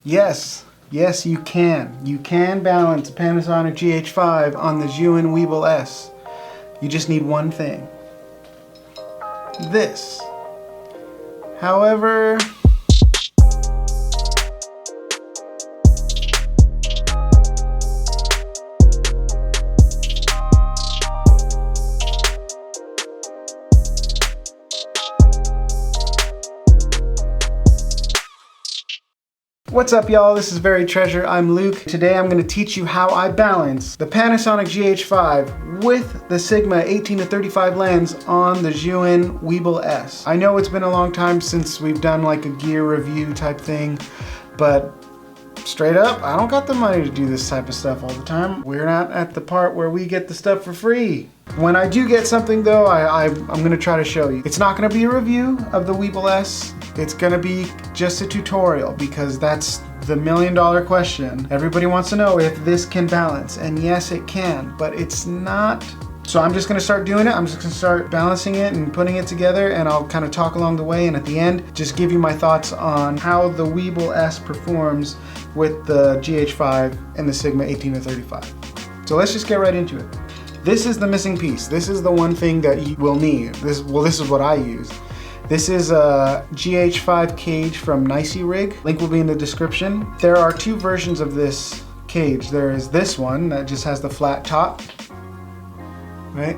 Yes, yes you can. You can balance a Panasonic Gh5 on the Zhiyun Weebill S. You just need one thing. This. However, what's up y'all, this is Very Treasure, I'm Luke. Today I'm going to teach you how I balance the Panasonic Gh5 with the Sigma 18-35 lens on the Zhiyun Weebill S. I know it's been a long time since we've done like a gear review type thing, but straight up, I don't got the money to do this type of stuff all the time. We're not at the part where we get the stuff for free. When I do get something though, I'm gonna try to show you. It's not gonna be a review of the Weebill S. It's gonna be just a tutorial because that's the million-dollar question. Everybody wants to know if this can balance, and yes it can, but it's not. So I'm just gonna start doing it. I'm just gonna start balancing it and putting it together, and I'll kind of talk along the way, and at the end, just give you my thoughts on how the Weebill S performs with the Gh5 and the Sigma 18-35. So let's just get right into it. This is the missing piece. This is the one thing that you will need. This is what I use. This is a Gh5 cage from Niceyrig. Link will be in the description. There are two versions of this cage. There is this one that just has the flat top, right?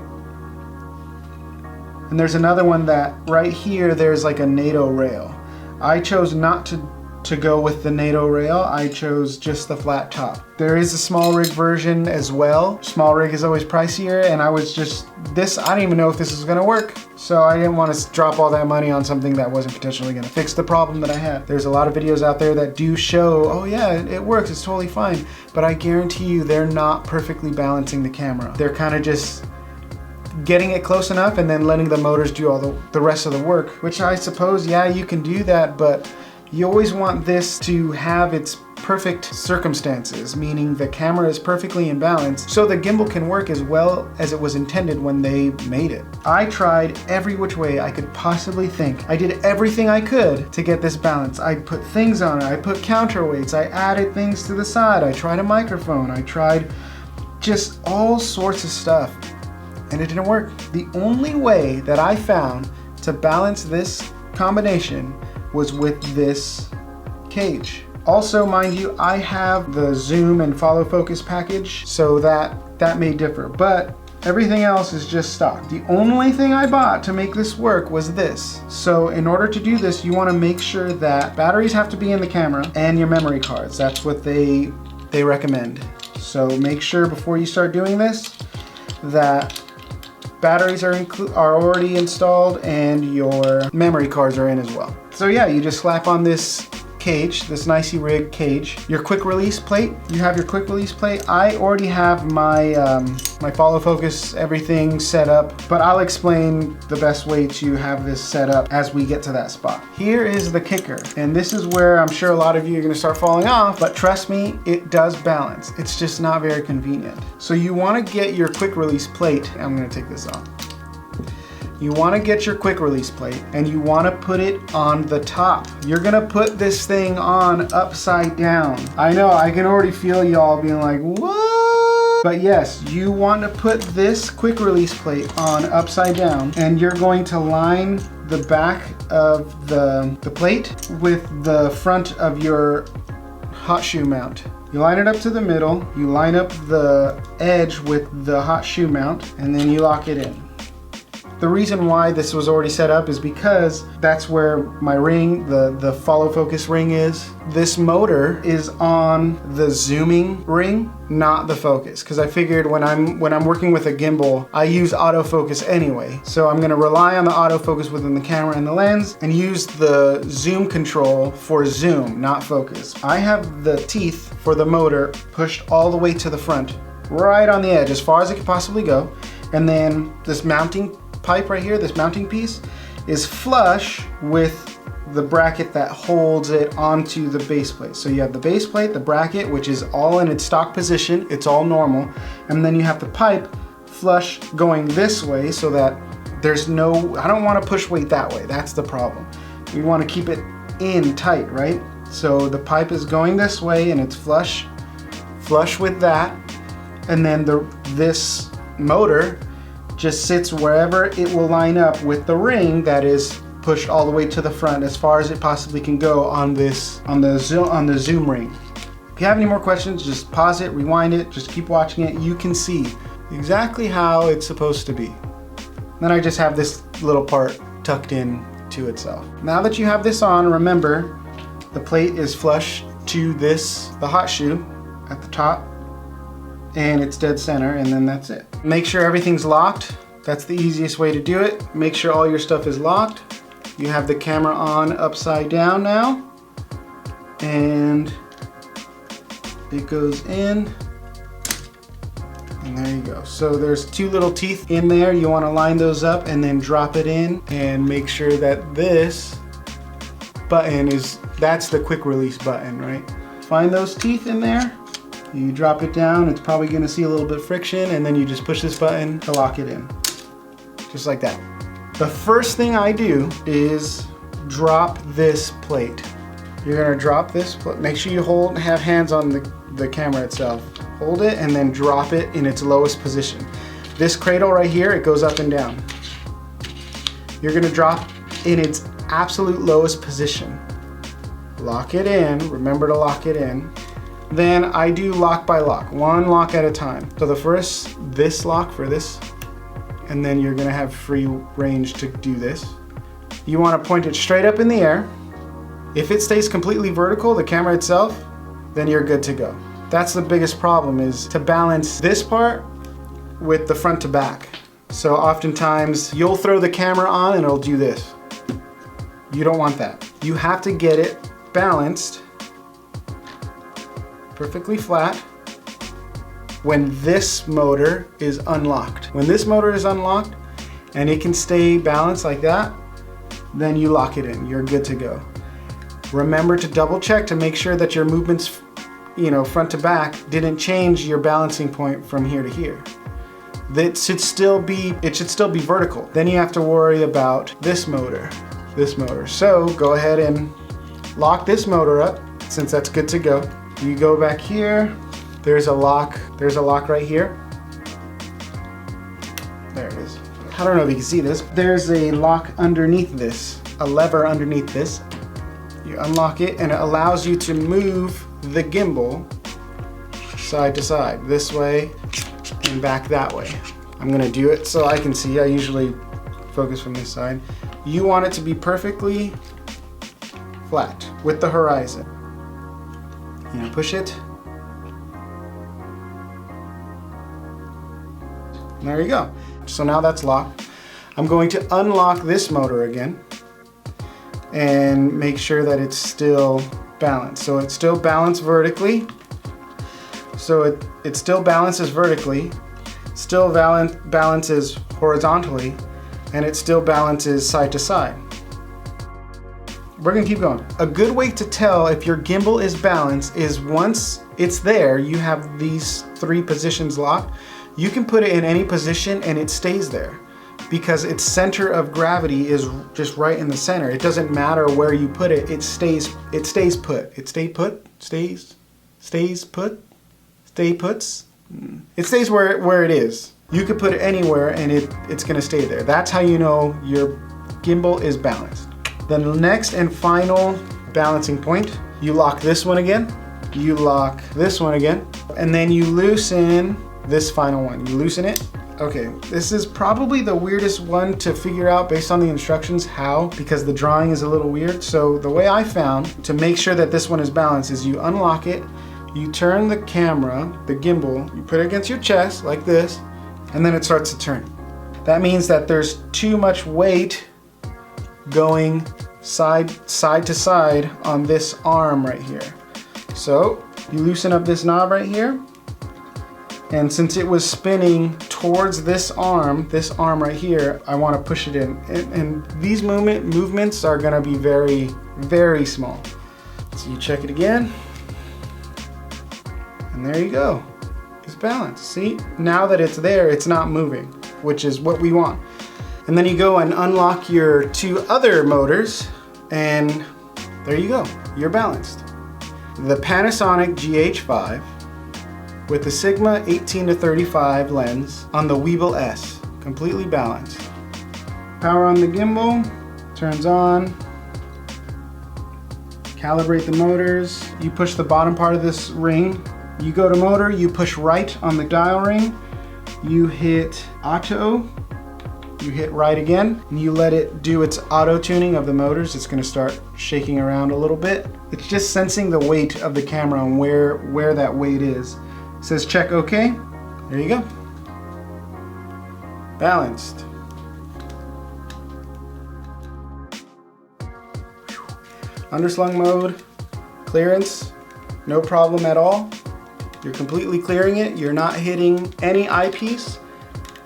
And there's another one that right here, there's like a NATO rail. I chose not to go with the NATO rail. I chose just the flat top. There is a small rig version as well. Small rig is always pricier, and I didn't even know if this was gonna work. So I didn't want to drop all that money on something that wasn't potentially gonna fix the problem that I had. There's a lot of videos out there that do show, oh yeah, it works, it's totally fine. But I guarantee you they're not perfectly balancing the camera. They're kind of just getting it close enough and then letting the motors do all the rest of the work, which I suppose, yeah, you can do that, but you always want this to have its perfect circumstances, meaning the camera is perfectly in balance so the gimbal can work as well as it was intended when they made it. I tried every which way I could possibly think. I did everything I could to get this balance. I put things on it, I put counterweights, I added things to the side, I tried a microphone, I tried just all sorts of stuff, and it didn't work. The only way that I found to balance this combination was with this cage. Also, mind you, I have the zoom and follow focus package, so that may differ, but everything else is just stock. The only thing I bought to make this work was this. So in order to do this, you want to make sure that batteries have to be in the camera and your memory cards. That's what they recommend. So make sure before you start doing this that batteries are already installed and your memory cards are in as well. So yeah, you just slap on this cage, this Niceyrig cage, your quick release plate. You have your quick release plate. I already have my my follow focus, everything set up, but I'll explain the best way to have this set up as we get to that spot. Here is the kicker, and this is where I'm sure a lot of you are gonna start falling off, but trust me, it does balance. It's just not very convenient. So you wanna get your quick release plate. I'm gonna take this off. You want to get your quick release plate and you want to put it on the top. You're going to put this thing on upside down. I know, I can already feel y'all being like, what? But yes, you want to put this quick release plate on upside down, and you're going to line the back of the plate with the front of your hot shoe mount. You line it up to the middle, you line up the edge with the hot shoe mount, and then you lock it in. The reason why this was already set up is because that's where my ring, the follow focus ring is. This motor is on the zooming ring, not the focus, because I figured when I'm working with a gimbal, I use autofocus anyway. So I'm gonna rely on the autofocus within the camera and the lens and use the zoom control for zoom, not focus. I have the teeth for the motor pushed all the way to the front, right on the edge, as far as it could possibly go. And then this mounting pipe right here, this mounting piece, is flush with the bracket that holds it onto the base plate. So you have the base plate, the bracket, which is all in its stock position, it's all normal, and then you have the pipe flush going this way so that there's no, I don't want to push weight that way, that's the problem. We want to keep it in tight, right? So the pipe is going this way and it's flush with that. And then this motor just sits wherever it will line up with the ring that is pushed all the way to the front as far as it possibly can go on the zoom ring. If you have any more questions, just pause it, rewind it, just keep watching it. You can see exactly how it's supposed to be. Then I just have this little part tucked in to itself. Now that you have this on, remember the plate is flush to the hot shoe at the top, and it's dead center, and then that's it. Make sure everything's locked. That's the easiest way to do it. Make sure all your stuff is locked. You have the camera on upside down now, and it goes in, and there you go. So there's two little teeth in there. You want to line those up and then drop it in, and make sure that this button that's the quick release button, right? Find those teeth in there. You drop it down. It's probably going to see a little bit of friction, and then you just push this button to lock it in, just like that. The first thing I do is drop this plate. You're gonna drop this, make sure you have hands on the camera itself. Hold it and then drop it in its lowest position. This cradle right here, it goes up and down. You're gonna drop in its absolute lowest position. Lock it in, remember to lock it in. Then I do lock by lock, one lock at a time. So this lock for this, and then you're gonna have free range to do this. You wanna point it straight up in the air. If it stays completely vertical, the camera itself, then you're good to go. That's the biggest problem, is to balance this part with the front to back. So oftentimes you'll throw the camera on and it'll do this. You don't want that. You have to get it balanced, perfectly flat, when this motor is unlocked. When this motor is unlocked and it can stay balanced like that, then you lock it in, you're good to go. Remember to double check to make sure that your movements, front to back, didn't change your balancing point from here to here. It should still be vertical. Then you have to worry about this motor. So go ahead and lock this motor up, since that's good to go. You go back here, there's a lock right here. There it is. I don't know if you can see this. There's a lock underneath this, a lever underneath this. You unlock it and it allows you to move the gimbal side to side, this way and back that way. I'm gonna do it so I can see. I usually focus from this side. You want it to be perfectly flat with the horizon. Push it. And there you go. So now that's locked. I'm going to unlock this motor again and make sure that it's still balanced. So it's still balanced vertically. So it still balances vertically, still balances horizontally, and it still balances side to side. We're gonna keep going. A good way to tell if your gimbal is balanced is once it's there, you have these three positions locked, you can put it in any position and it stays there, because its center of gravity is just right in the center. It doesn't matter where you put it, it stays put. It stays put? It stays where it is. You could put it anywhere and it's gonna stay there. That's how you know your gimbal is balanced. The next and final balancing point, you lock this one again, you lock this one again, and then you loosen this final one. You loosen it. Okay, this is probably the weirdest one to figure out based on the instructions how, because the drawing is a little weird. So the way I found to make sure that this one is balanced is you unlock it, you turn the camera, the gimbal, you put it against your chest like this, and then it starts to turn. That means that there's too much weight going side to side on this arm right here. So you loosen up this knob right here, and since it was spinning towards this arm right here, I want to push it in. And these movements are gonna be very, very small. So you check it again, and there you go. It's balanced. See, now that it's there, it's not moving, which is what we want. And then you go and unlock your two other motors, and There you go, you're balanced. The Panasonic GH5 with the Sigma 18-35 lens on the Weebill S, completely balanced. Power on the gimbal, turns on. Calibrate the motors. You push the bottom part of this ring. You go to motor, you push right on the dial ring. You hit auto. You hit right again, and you let it do its auto tuning of the motors. It's gonna start shaking around a little bit. It's just sensing the weight of the camera and where that weight is. It says check OK. There you go. Balanced. Underslung mode, clearance, no problem at all. You're completely clearing it. You're not hitting any eyepiece,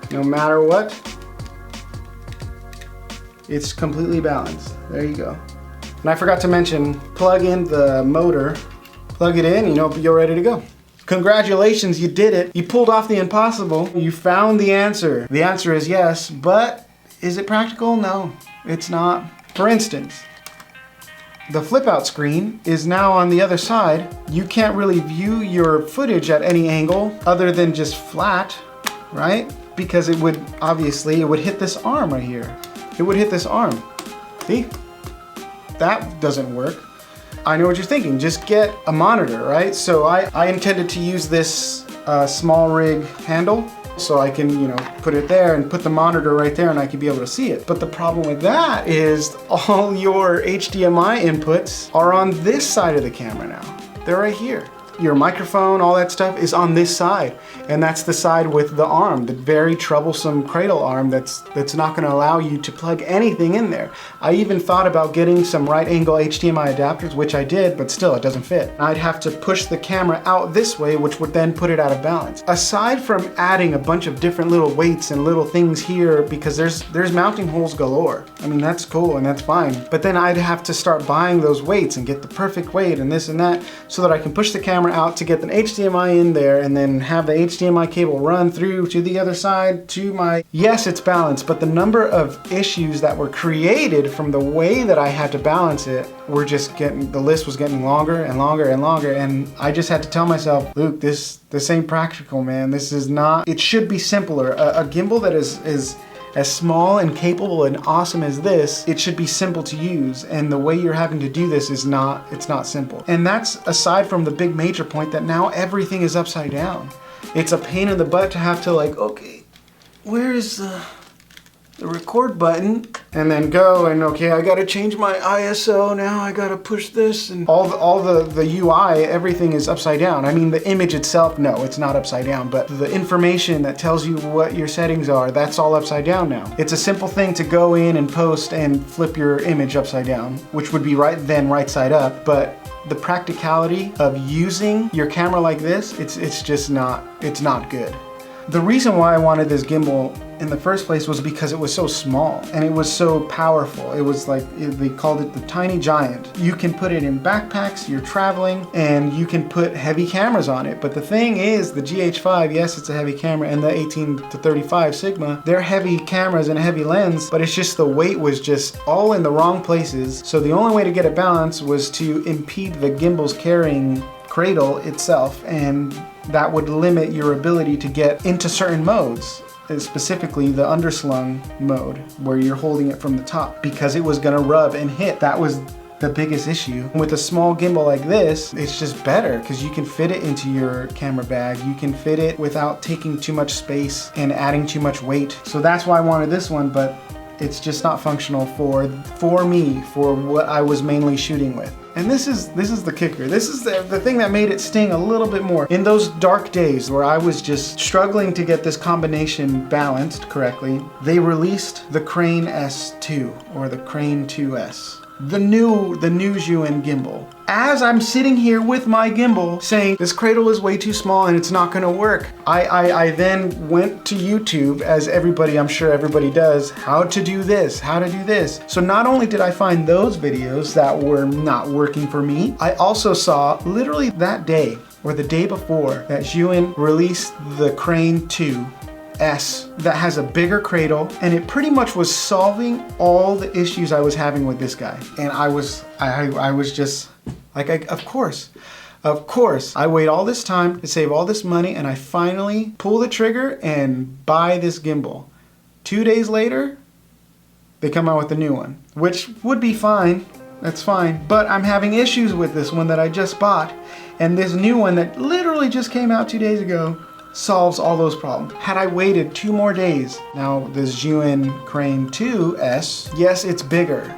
no matter what. It's completely balanced. There you go. And I forgot to mention, plug in the motor, plug it in, you're ready to go. Congratulations, you did it. You pulled off the impossible. You found the answer. The answer is yes, but is it practical? No, it's not. For instance, the flip out screen is now on the other side. You can't really view your footage at any angle other than just flat, right? Because it would hit this arm right here. It would hit this arm. See? That doesn't work. I know what you're thinking, just get a monitor, right? So I intended to use this small rig handle so I can, put it there and put the monitor right there and I can be able to see it. But the problem with that is all your HDMI inputs are on this side of the camera now. They're right here. Your microphone, all that stuff is on this side. And that's the side with the arm, the very troublesome cradle arm that's not gonna allow you to plug anything in there. I even thought about getting some right angle HDMI adapters, which I did, but still it doesn't fit. I'd have to push the camera out this way, which would then put it out of balance. Aside from adding a bunch of different little weights and little things here, because there's mounting holes galore. I mean, that's cool and that's fine. But then I'd have to start buying those weights and get the perfect weight and this and that so that I can push the camera out to get the HDMI in there and then have the HDMI cable run through to the other side to my... Yes, it's balanced, but the number of issues that were created from the way that I had to balance it were just the list was getting longer and longer and longer, and I just had to tell myself, Luke, this ain't practical, man. This is not... It should be simpler. A gimbal that is as small and capable and awesome as this, it should be simple to use. And the way you're having to do this it's not simple. And that's aside from the big major point that now everything is upside down. It's a pain in the butt to have to okay, where is the record button? And then go and okay, I gotta change my ISO now, I gotta push this, and all the UI, everything is upside down. I mean, the image itself, no, it's not upside down, but the information that tells you what your settings are, that's all upside down now. It's a simple thing to go in and post and flip your image upside down, which would be right side up, but the practicality of using your camera like this, it's just not good. The reason why I wanted this gimbal in the first place was because it was so small and it was so powerful. It was they called it the tiny giant. You can put it in backpacks, you're traveling, and you can put heavy cameras on it. But the thing is, the GH5, yes, it's a heavy camera, and the 18-35 Sigma, they're heavy cameras and a heavy lens, but it's just the weight was just all in the wrong places. So the only way to get it balanced was to impede the gimbal's carrying cradle itself, and that would limit your ability to get into certain modes, specifically the underslung mode where you're holding it from the top, because it was gonna rub and hit. That was the biggest issue. With a small gimbal like this, it's just better because you can fit it into your camera bag. You can fit it without taking too much space and adding too much weight. So that's why I wanted this one, but it's just not functional for me, for what I was mainly shooting with. And this is the kicker. This is the thing that made it sting a little bit more. In those dark days where I was just struggling to get this combination balanced correctly, they released the Crane S2, or the Crane 2S. The new Zhiyun gimbal. As I'm sitting here with my gimbal saying this cradle is way too small and it's not gonna work, I then went to YouTube, as I'm sure everybody does, how to do this. So not only did I find those videos that were not working for me, I also saw literally that day or the day before that Zhiyun released the Crane 2 S that has a bigger cradle, and it pretty much was solving all the issues I was having with this guy. And I was just like, of course, I wait all this time to save all this money, and I finally pull the trigger and buy this gimbal. 2 days later, they come out with a new one, which would be fine. That's fine. But I'm having issues with this one that I just bought, and this new one that literally just came out 2 days ago solves all those problems. Had I waited 2 more days, now this Zhiyun Crane 2S, yes, it's bigger.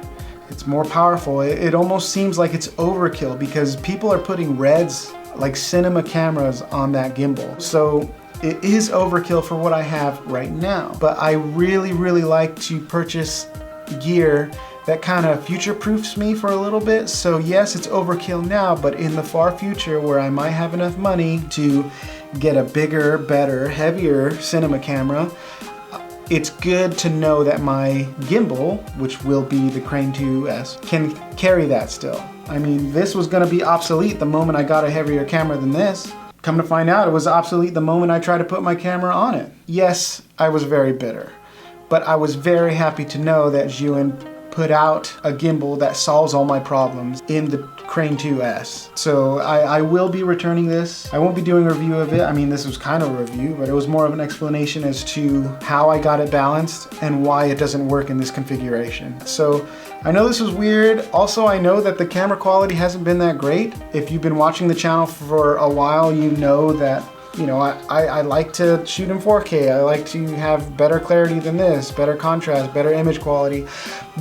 It's more powerful. It almost seems like it's overkill because people are putting reds, like cinema cameras, on that gimbal. So it is overkill for what I have right now. But I really, really like to purchase gear that kind of future-proofs me for a little bit. So yes, it's overkill now, but in the far future where I might have enough money to get a bigger, better, heavier cinema camera, it's good to know that my gimbal, which will be the Crane 2S, can carry that still. I mean, this was gonna be obsolete the moment I got a heavier camera than this. Come to find out, it was obsolete the moment I tried to put my camera on it. Yes, I was very bitter, but I was very happy to know that Zhiyun put out a gimbal that solves all my problems in the Crane 2S. So I will be returning this. I won't be doing a review of it. I mean, this was kind of a review, but it was more of an explanation as to how I got it balanced and why it doesn't work in this configuration. So I know this was weird. Also, I know that the camera quality hasn't been that great. If you've been watching the channel for a while, you know that I like to shoot in 4K. I like to have better clarity than this, better contrast, better image quality.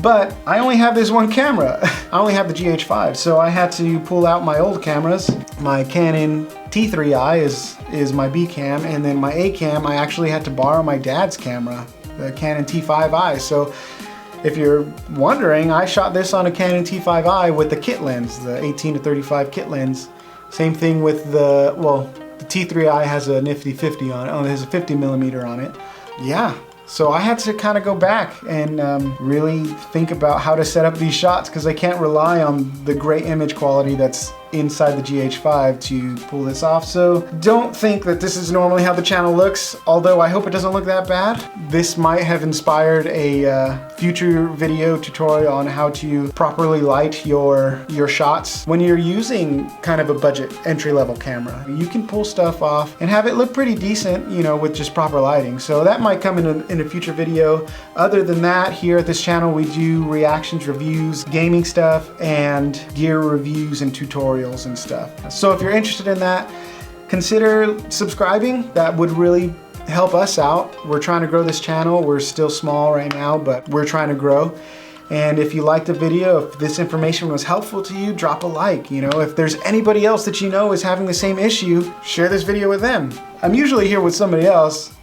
But I only have this one camera. I only have the Gh5, so I had to pull out my old cameras. My Canon T3i is my B cam, and then my A cam, I actually had to borrow my dad's camera, the Canon T5i. So if you're wondering, I shot this on a Canon T5i with the kit lens, the 18-35 kit lens. Same thing with the T3i has a nifty 50 on it. Oh, there's a 50mm on it. Yeah, so I had to kind of go back and really think about how to set up these shots because I can't rely on the great image quality that's inside the Gh5 to pull this off. So don't think that this is normally how the channel looks, although I hope it doesn't look that bad. This might have inspired a future video tutorial on how to properly light your shots when you're using kind of a budget entry-level camera. You can pull stuff off and have it look pretty decent, with just proper lighting. So that might come in a future video. Other than that, here at this channel we do reactions, reviews, gaming stuff, and gear reviews and tutorials and stuff. So if you're interested in that, consider subscribing. That would really help us out. We're trying to grow this channel. We're still small right now, but we're trying to grow. And if you liked the video, if this information was helpful to you, drop a like. If there's anybody else that is having the same issue, share this video with them. I'm usually here with somebody else,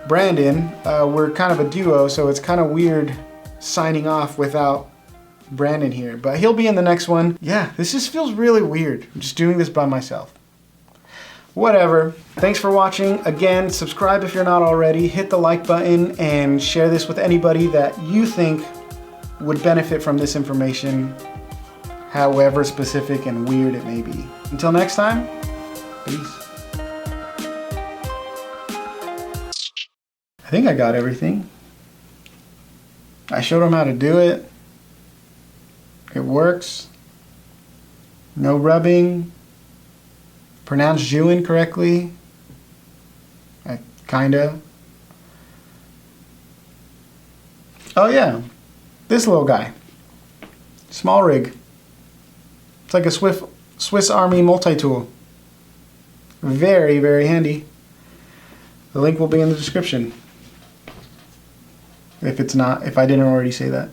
Brandon. We're kind of a duo, so it's kind of weird signing off without Brandon here, but he'll be in the next one. Yeah, this just feels really weird. I'm just doing this by myself. Whatever. Thanks for watching. Again, subscribe if you're not already. Hit the like button and share this with anybody that you think would benefit from this information, however specific and weird it may be. Until next time, peace. I think I got everything. I showed him how to do it. It works. No rubbing. Pronounced Zhiyun correctly. Kinda. Oh yeah, this little guy. Small rig. It's like a Swiss Army multi-tool. Very, very handy. The link will be in the description. If I didn't already say that.